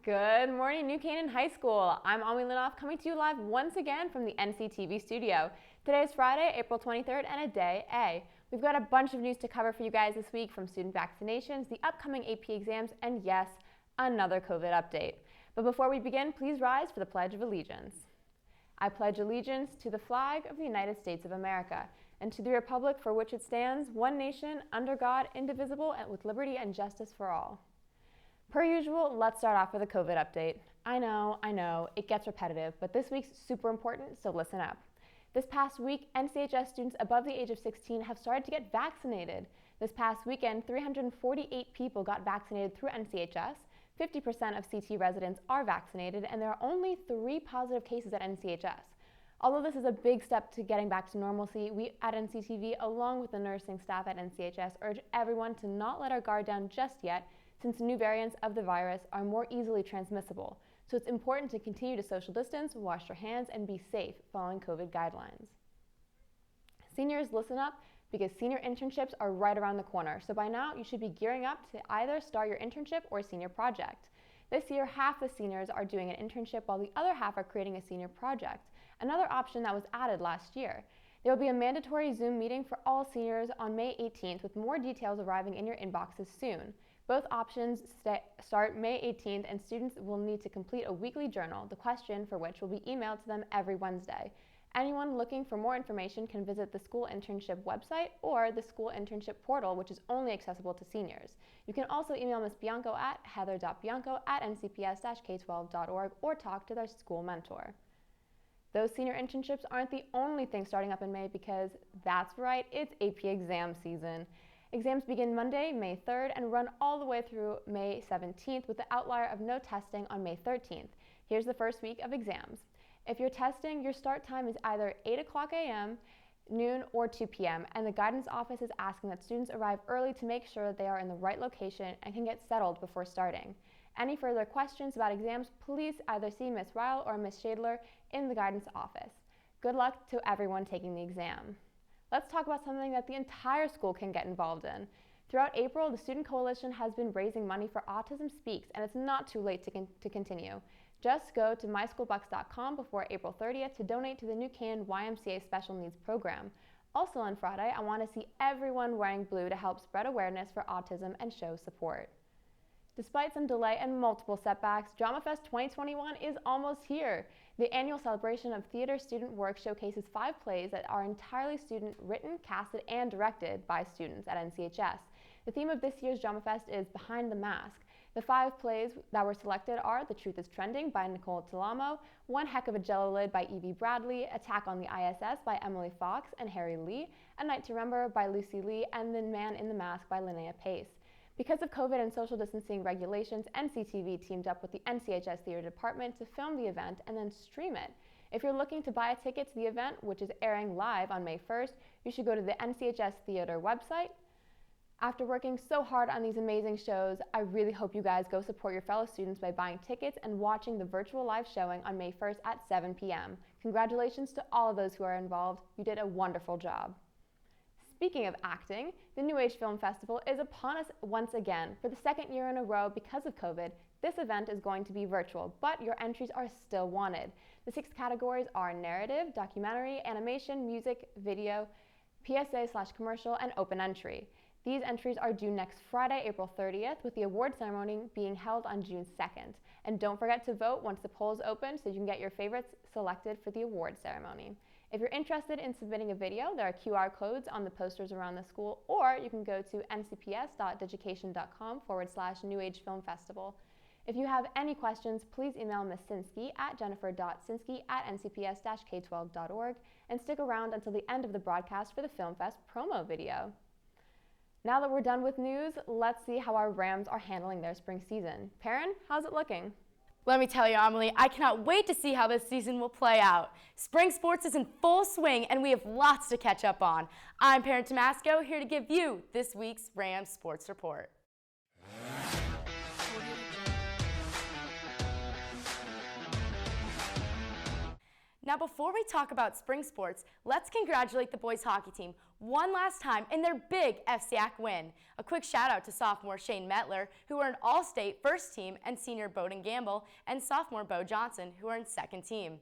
Good morning, New Canaan High School. I'm Amelie coming to you live once again from the NCTV studio. Today is Friday, April 23rd, and a day A. We've got a bunch of news to cover for you guys this week, from student vaccinations, the upcoming AP exams, and yes, another COVID update. But before we begin, please rise for the Pledge of Allegiance. I pledge allegiance to the flag of the United States of America and to the republic for which it stands, one nation, under God, indivisible, and with liberty and justice for all. Per usual, let's start off with a COVID update. I know, it gets repetitive, but this week's super important, so listen up. This past week, NCHS students above the age of 16 have started to get vaccinated. This past weekend, 348 people got vaccinated through NCHS. 50% of CT residents are vaccinated, and there are only 3 positive cases at NCHS. Although this is a big step to getting back to normalcy, we at NCTV, along with the nursing staff at NCHS, urge everyone to not let our guard down just yet, since new variants of the virus are more easily transmissible. So it's important to continue to social distance, wash your hands, and be safe following COVID guidelines. Seniors, listen up, because senior internships are right around the corner. So by now, you should be gearing up to either start your internship or senior project. This year, half the seniors are doing an internship while the other half are creating a senior project, another option that was added last year. There will be a mandatory Zoom meeting for all seniors on May 18th, with more details arriving in your inboxes soon. Both options start May 18th, and students will need to complete a weekly journal, the question for which will be emailed to them every Wednesday. Anyone looking for more information can visit the school internship website or the school internship portal, which is only accessible to seniors. You can also email Ms. Bianco at heather.bianco@ncps-k12.org or talk to their school mentor. Those senior internships aren't the only thing starting up in May, because that's right, it's AP exam season. Exams begin Monday, May 3rd, and run all the way through May 17th, with the outlier of no testing on May 13th. Here's the first week of exams. If you're testing, your start time is either 8 o'clock a.m., noon, or 2 p.m., and the guidance office is asking that students arrive early to make sure that they are in the right location and can get settled before starting. Any further questions about exams, please either see Ms. Ryle or Ms. Shadler in the guidance office. Good luck to everyone taking the exam. Let's talk about something that the entire school can get involved in. Throughout April, the Student Coalition has been raising money for Autism Speaks, and it's not too late to continue. Just go to myschoolbucks.com before April 30th to donate to the New Canaan YMCA Special Needs Program. Also on Friday, I want to see everyone wearing blue to help spread awareness for autism and show support. Despite some delay and multiple setbacks, DramaFest 2021 is almost here. The annual celebration of theater student work showcases 5 plays that are entirely student written, casted, and directed by students at NCHS. The theme of this year's DramaFest is Behind the Mask. The 5 plays that were selected are The Truth is Trending by Nicole Talamo, One Heck of a Jello Lid by Evie Bradley, Attack on the ISS by Emily Fox and Harry Lee, A Night to Remember by Lucy Lee, and The Man in the Mask by Linnea Pace. Because of COVID and social distancing regulations, NCTV teamed up with the NCHS Theater Department to film the event and then stream it. If you're looking to buy a ticket to the event, which is airing live on May 1st, you should go to the NCHS Theater website. After working so hard on these amazing shows, I really hope you guys go support your fellow students by buying tickets and watching the virtual live showing on May 1st at 7 p.m. Congratulations to all of those who are involved. You did a wonderful job. Speaking of acting, the New Age Film Festival is upon us once again. For the 2nd year in a row, because of COVID, this event is going to be virtual, but your entries are still wanted. The 6 categories are narrative, documentary, animation, music, video, PSA/commercial, and open entry. These entries are due next Friday, April 30th, with the award ceremony being held on June 2nd. And don't forget to vote once the polls open so you can get your favorites selected for the award ceremony. If you're interested in submitting a video, there are QR codes on the posters around the school, or you can go to ncps.digication.com/New Age Film Festival. If you have any questions, please email Ms. Sinsky at jennifer.sinsky@ncps-k12.org and stick around until the end of the broadcast for the Film Fest promo video. Now that we're done with news, let's see how our Rams are handling their spring season. Perrin, how's it looking? Let me tell you, Amelie, I cannot wait to see how this season will play out. Spring sports is in full swing, and we have lots to catch up on. I'm Perrin Tamasco, here to give you this week's Rams Sports Report. Now before we talk about spring sports, let's congratulate the boys hockey team one last time in their big FCAC win. A quick shout out to sophomore Shane Metler, who are in all-state first team, and senior Bowden Gamble and sophomore Bo Johnson, who are in second team.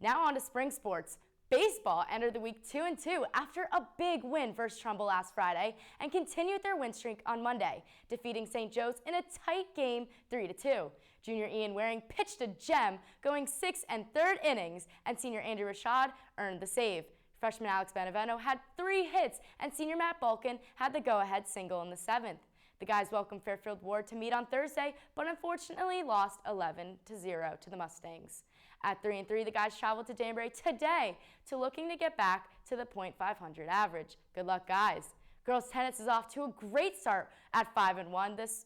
Now on to spring sports. Baseball entered the week 2-2 after a big win versus Trumbull last Friday and continued their win streak on Monday, defeating St. Joe's in a tight game 3-2. Junior Ian Waring pitched a gem, going 6 1/3 innings, and senior Andrew Rashad earned the save. Freshman Alex Benevento had 3 hits, and senior Matt Balkin had the go-ahead single in the 7th. The guys welcomed Fairfield Ward to meet on Thursday, but unfortunately lost 11-0 to the Mustangs. At 3-3, the guys traveled to Danbury today looking to get back to the .500 average. Good luck, guys. Girls tennis is off to a great start at 5-1 this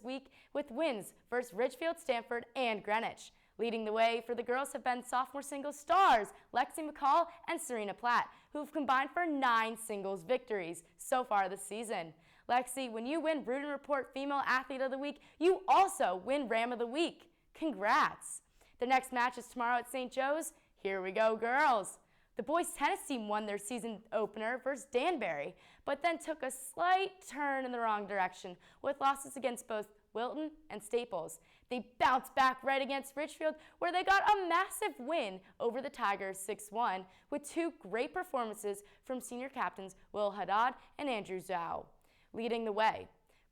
week with wins versus Ridgefield, Stanford, and Greenwich. Leading the way for the girls have been sophomore singles stars Lexi McCall and Serena Platt, who have combined for 9 singles victories so far this season. Lexi, when you win Rudin Report Female Athlete of the Week, you also win Ram of the Week. Congrats! The next match is tomorrow at St. Joe's. Here we go, girls. The boys tennis team won their season opener versus Danbury, but then took a slight turn in the wrong direction with losses against both Wilton and Staples. They bounced back right against Ridgefield, where they got a massive win over the Tigers 6-1 with 2 great performances from senior captains Will Haddad and Andrew Zhao. Leading the way,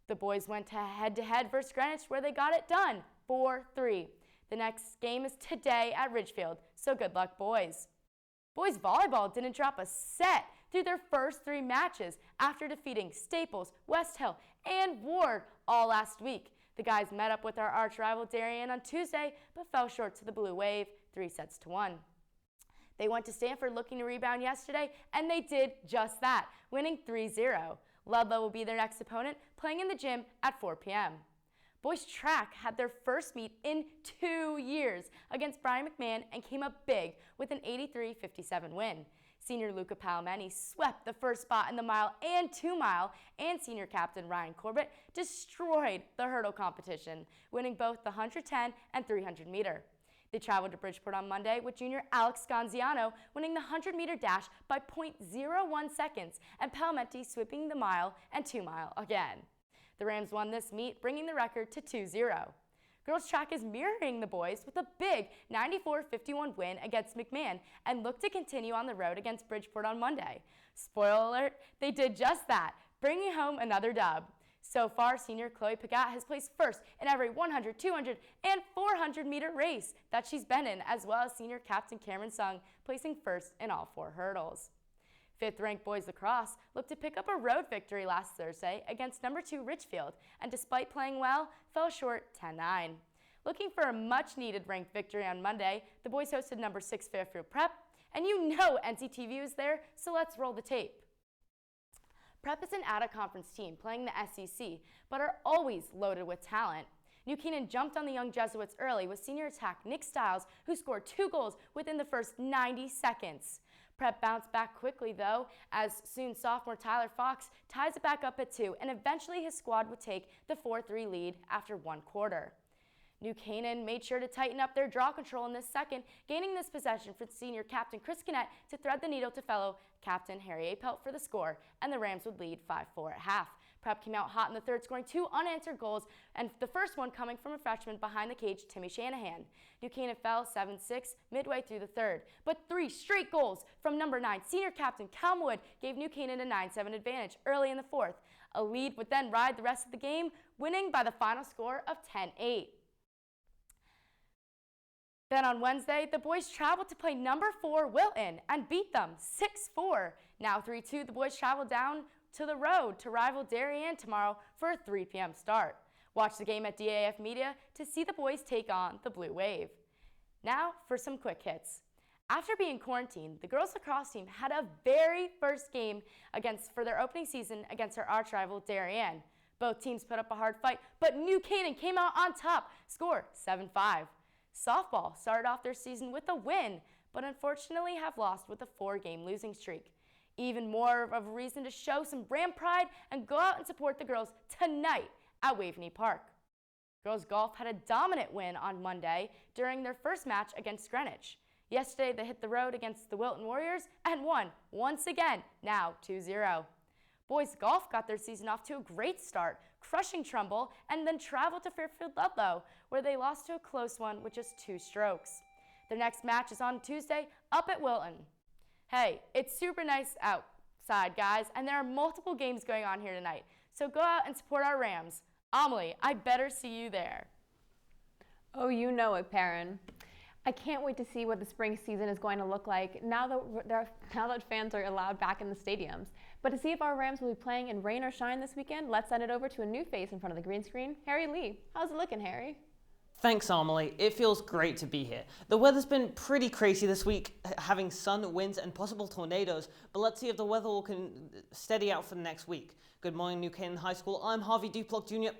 the boys went head-to-head versus Greenwich, where they got it done 4-3. The next game is today at Ridgefield, so good luck, boys. Boys volleyball didn't drop a set through their first 3 matches after defeating Staples, West Hill, and Ward all last week. The guys met up with our arch rival Darien on Tuesday, but fell short to the Blue Wave 3-1. They went to Stanford looking to rebound yesterday, and they did just that, winning 3-0. Ludlow will be their next opponent, playing in the gym at 4 p.m. Boys track had their first meet in 2 years against Brian McMahon and came up big with an 83-57 win. Senior Luca Palomeni swept the first spot in the mile and 2 mile, and senior captain Ryan Corbett destroyed the hurdle competition, winning both the 110 and 300 meter. They traveled to Bridgeport on Monday with junior Alex Scanziano winning the 100-meter dash by .01 seconds and Palomenti sweeping the mile and 2 mile again. The Rams won this meet, bringing the record to 2-0. Girls track is mirroring the boys with a big 94-51 win against McMahon and look to continue on the road against Bridgeport on Monday. Spoiler alert, they did just that, bringing home another dub. So far, senior Chloe Pagat has placed first in every 100, 200, and 400 meter race that she's been in, as well as senior captain Cameron Sung placing first in all 4 hurdles. 5th-ranked boys lacrosse looked to pick up a road victory last Thursday against number 2 Richfield, and despite playing well, fell short 10-9. Looking for a much-needed ranked victory on Monday, the boys hosted number 6 Fairfield Prep, and you know NCTV was there, so let's roll the tape. Prep is an out-of-conference team playing the SEC, but are always loaded with talent. New Canaan jumped on the young Jesuits early with senior attack Nick Stiles, who scored 2 goals within the first 90 seconds. Prep bounced back quickly, though, as soon sophomore Tyler Fox ties it back up at 2, and eventually his squad would take the 4-3 lead after 1 quarter. New Canaan made sure to tighten up their draw control in this second, gaining this possession for senior captain Chris Kinnett to thread the needle to fellow captain Harry Apelt for the score, and the Rams would lead 5-4 at half. Prep came out hot in the third, scoring 2 unanswered goals, and the first one coming from a freshman behind the cage, Timmy Shanahan. New Canaan fell 7-6 midway through the third, but 3 straight goals from number 9 senior captain Cal Wood gave New Canaan a 9-7 advantage early in the fourth. A lead would then ride the rest of the game, winning by the final score of 10-8. Then on Wednesday, the boys traveled to play number 4 Wilton and beat them 6-4. Now 3-2, the boys traveled down to the road to rival Darien tomorrow for a 3 p.m. start. Watch the game at DAF Media to see the boys take on the Blue Wave. Now for some quick hits. After being quarantined, the girls lacrosse team had a very first game for their opening season against their arch rival Darien. Both teams put up a hard fight, but New Canaan came out on top, score 7-5. Softball started off their season with a win, but unfortunately have lost with a 4-game losing streak. Even more of a reason to show some Ram pride and go out and support the girls tonight at Waveney Park. Girls golf had a dominant win on Monday during their first match against Greenwich. Yesterday, they hit the road against the Wilton Warriors and won once again, now 2-0. Boys golf got their season off to a great start, crushing Trumbull, and then traveled to Fairfield Ludlow, where they lost to a close one with just 2 strokes. Their next match is on Tuesday up at Wilton. Hey, it's super nice outside, guys, and there are multiple games going on here tonight, so go out and support our Rams. Amelie, I better see you there. Oh, you know it, Perrin. I can't wait to see what the spring season is going to look like now that fans are allowed back in the stadiums. But to see if our Rams will be playing in rain or shine this weekend, let's send it over to a new face in front of the green screen, Harry Lee. How's it looking, Harry? Thanks, Amelie. It feels great to be here. The weather's been pretty crazy this week, having sun, winds, and possible tornadoes, but let's see if the weather can steady out for the next week. Good morning, New Canaan High School. I'm Harvey Duplock Jr.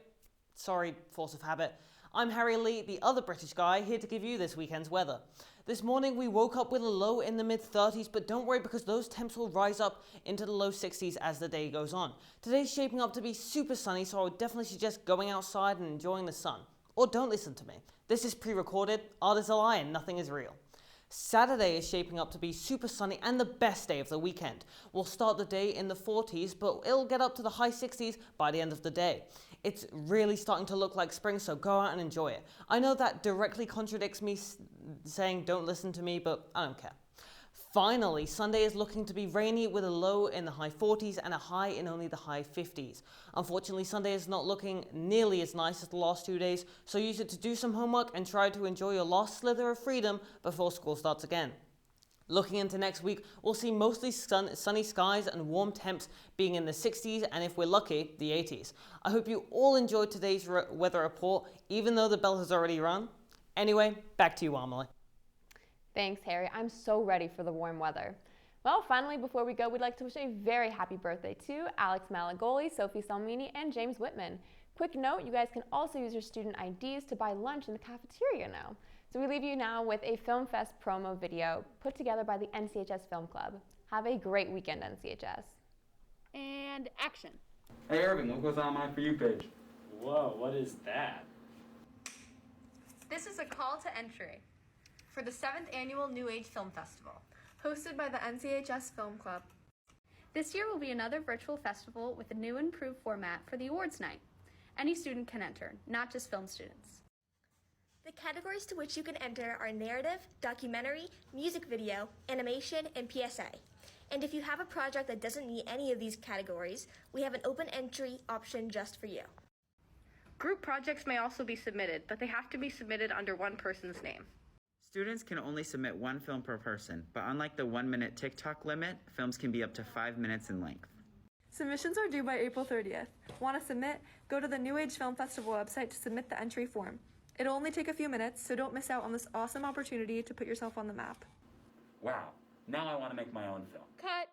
Sorry, force of habit. I'm Harry Lee, the other British guy, here to give you this weekend's weather. This morning we woke up with a low in the mid-30s, but don't worry because those temps will rise up into the low 60s as the day goes on. Today's shaping up to be super sunny, so I would definitely suggest going outside and enjoying the sun. Or don't listen to me. This is pre-recorded, art is a lie and nothing is real. Saturday is shaping up to be super sunny and the best day of the weekend. We'll start the day in the 40s, but it'll get up to the high 60s by the end of the day. It's really starting to look like spring, so go out and enjoy it. I know that directly contradicts me saying don't listen to me, but I don't care. Finally, Sunday is looking to be rainy with a low in the high 40s and a high in only the high 50s. Unfortunately, Sunday is not looking nearly as nice as the last 2 days, so use it to do some homework and try to enjoy your last slither of freedom before school starts again. Looking into next week, we'll see mostly sunny skies and warm temps being in the 60s and if we're lucky, the 80s. I hope you all enjoyed today's weather report, even though the bell has already rung. Anyway, back to you, Amelie. Thanks, Harry. I'm so ready for the warm weather. Well, finally, before we go, we'd like to wish a very happy birthday to Alex Malagoli, Sophie Salmini, and James Whitman. Quick note, you guys can also use your student IDs to buy lunch in the cafeteria now. So we leave you now with a Film Fest promo video put together by the NCHS Film Club. Have a great weekend, NCHS. And action. Hey Irving, look what's on my For You page. Whoa, what is that? This is a call to entry for the 7th Annual New Age Film Festival, hosted by the NCHS Film Club. This year will be another virtual festival with a new improved format for the awards night. Any student can enter, not just film students. The categories to which you can enter are narrative, documentary, music video, animation, and PSA. And if you have a project that doesn't meet any of these categories, we have an open entry option just for you. Group projects may also be submitted, but they have to be submitted under one person's name. Students can only submit one film per person, but unlike the 1-minute TikTok limit, films can be up to 5 minutes in length. Submissions are due by April 30th. Want to submit? Go to the New Age Film Festival website to submit the entry form. It'll only take a few minutes, so don't miss out on this awesome opportunity to put yourself on the map. Wow, now I want to make my own film. Cut!